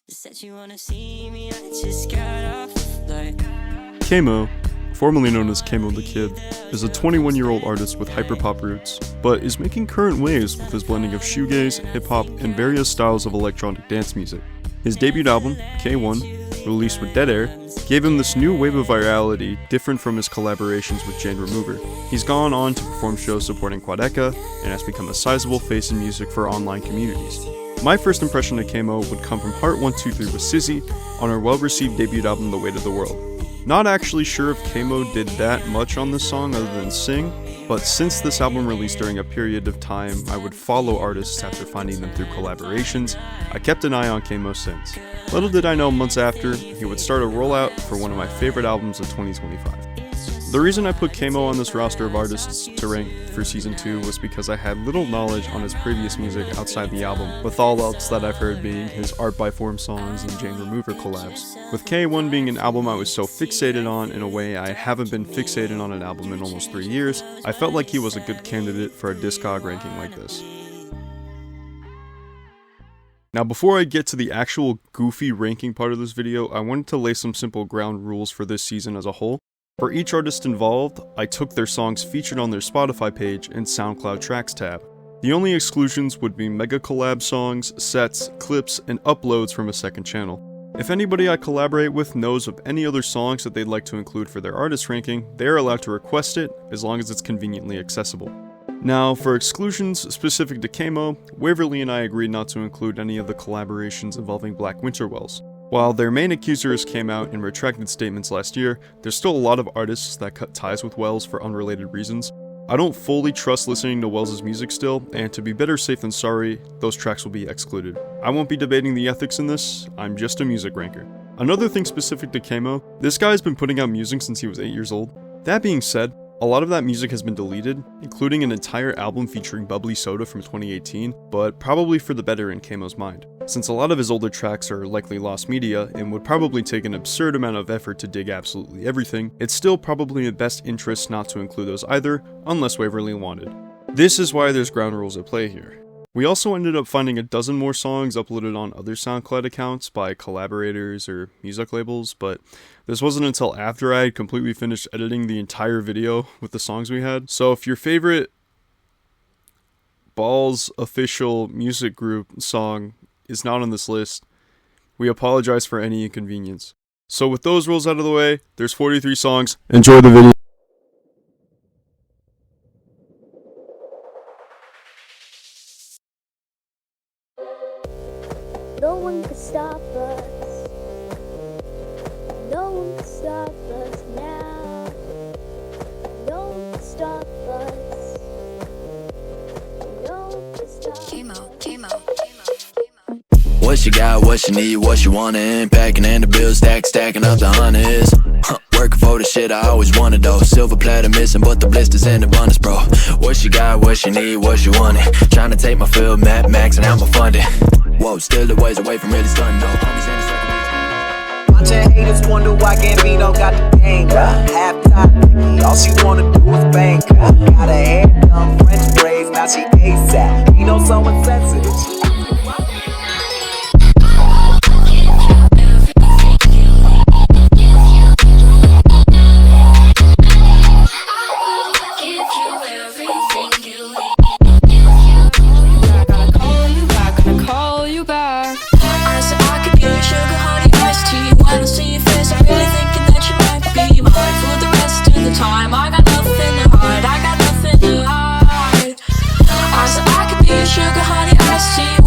Said you wanna see me, I just got off the flight. KmoeTheKid, formerly known as KmoeTheKid, is a 21-year-old artist with hyperpop roots, but is making current waves with his blending of shoegaze, hip-hop, and various styles of electronic dance music. His debut album, K1, released with deadAir, gave him this new wave of virality different from his collaborations with Jane Remover. He's gone on to perform shows supporting Quadeca and has become a sizable face in music for online communities. My first impression of KmoeTheKid would come from Heart 123 with Syzy on her well-received debut album The Weight of the World. Not actually sure if KmoeTheKid did that much on this song other than sing, but since this album released during a period of time I would follow artists after finding them through collaborations, I kept an eye on KmoeTheKid since. Little did I know months after, he would start a rollout for one of my favorite albums of 2025. The reason I put KmoeTheKid on this roster of artists to rank for season 2 was because I had little knowledge on his previous music outside the album, with all else that I've heard being his Art by Form songs and Jane Remover collabs. With K1 being an album I was so fixated on in a way I haven't been fixated on an album in almost 3 years, I felt like he was a good candidate for a Discog ranking like this. Now before I get to the actual goofy ranking part of this video, I wanted to lay some simple ground rules for this season as a whole. For each artist involved, I took their songs featured on their Spotify page and SoundCloud Tracks tab. The only exclusions would be mega collab songs, sets, clips, and uploads from a second channel. If anybody I collaborate with knows of any other songs that they'd like to include for their artist ranking, they are allowed to request it as long as it's conveniently accessible. Now, for exclusions specific to KmoeTheKid, Waverly and I agreed not to include any of the collaborations involving Black Winterwells. While their main accusers came out in retracted statements last year, there's still a lot of artists that cut ties with Wells for unrelated reasons. I don't fully trust listening to Wells' music still, and to be better safe than sorry, those tracks will be excluded. I won't be debating the ethics in this, I'm just a music ranker. Another thing specific to KmoeTheKid, this guy's been putting out music since he was 8 years old. That being said, a lot of that music has been deleted, including an entire album featuring Bubbly Soda from 2018, but probably for the better in KmoeTheKid's mind. Since a lot of his older tracks are likely lost media and would probably take an absurd amount of effort to dig absolutely everything, it's still probably in best interest not to include those either, unless Waverly wanted. This is why there's ground rules at play here. We also ended up finding a dozen more songs uploaded on other SoundCloud accounts by collaborators or music labels, but this wasn't until after I had completely finished editing the entire video with the songs we had. So if your favorite Balls official music group song is not on this list, we apologize for any inconvenience. So with those rules out of the way, there's 43 songs. Enjoy the video. No one can stop us. No one can stop us now. No one can stop us. No one can stop us. KmoeTheKid. What you got, what you need, what you wantin', packing in the bills, stacking up the hundreds. Working for the shit I always wanted though. Silver platter missing, but the blisters in the bonus, bro. What you got, what you need, what you wantin', trying to take my field, maxing out my funding. Whoa, still a ways away from really stunning though. Bunch of haters wonder why Gambino got the gang. Half time, all she wanna do is bang. Got her hair done, French braids, now she ASAP. You know someone sensitive. Time I got nothing to hide, I got nothing to hide. I said I could be a sugar honey iced tea.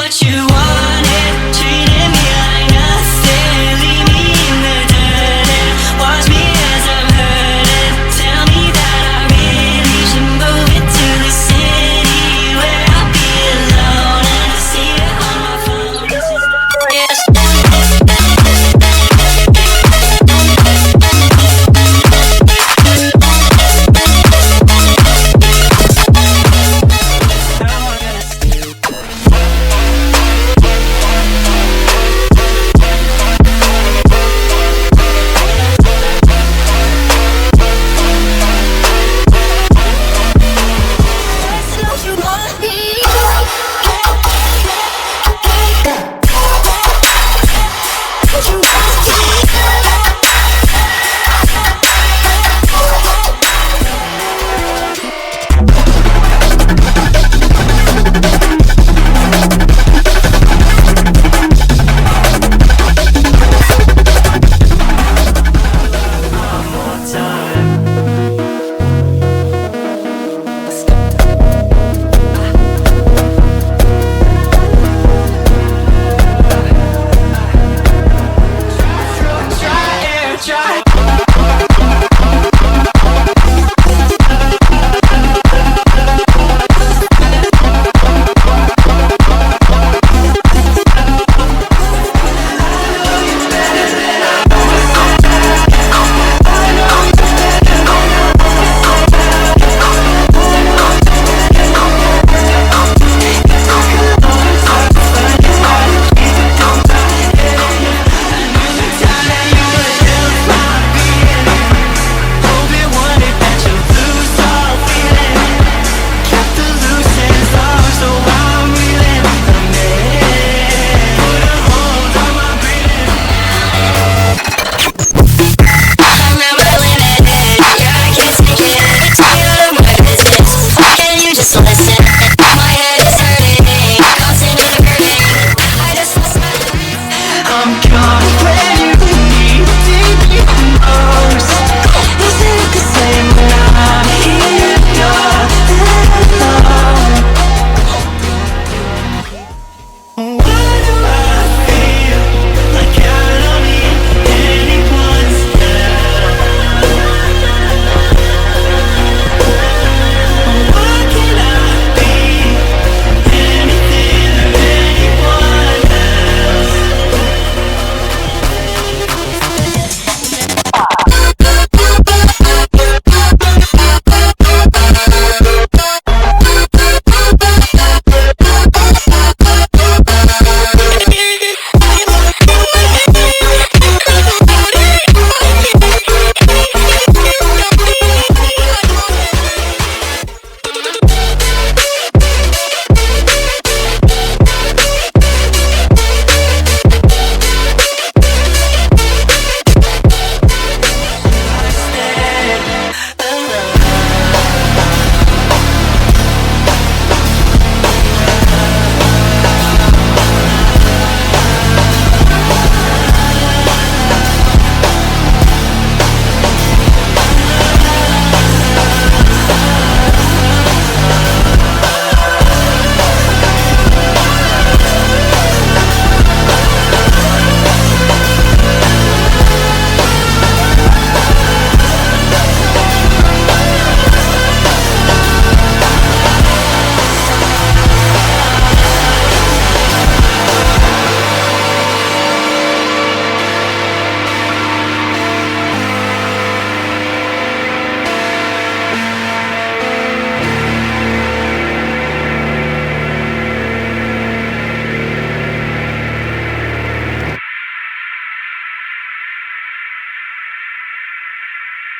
what you want.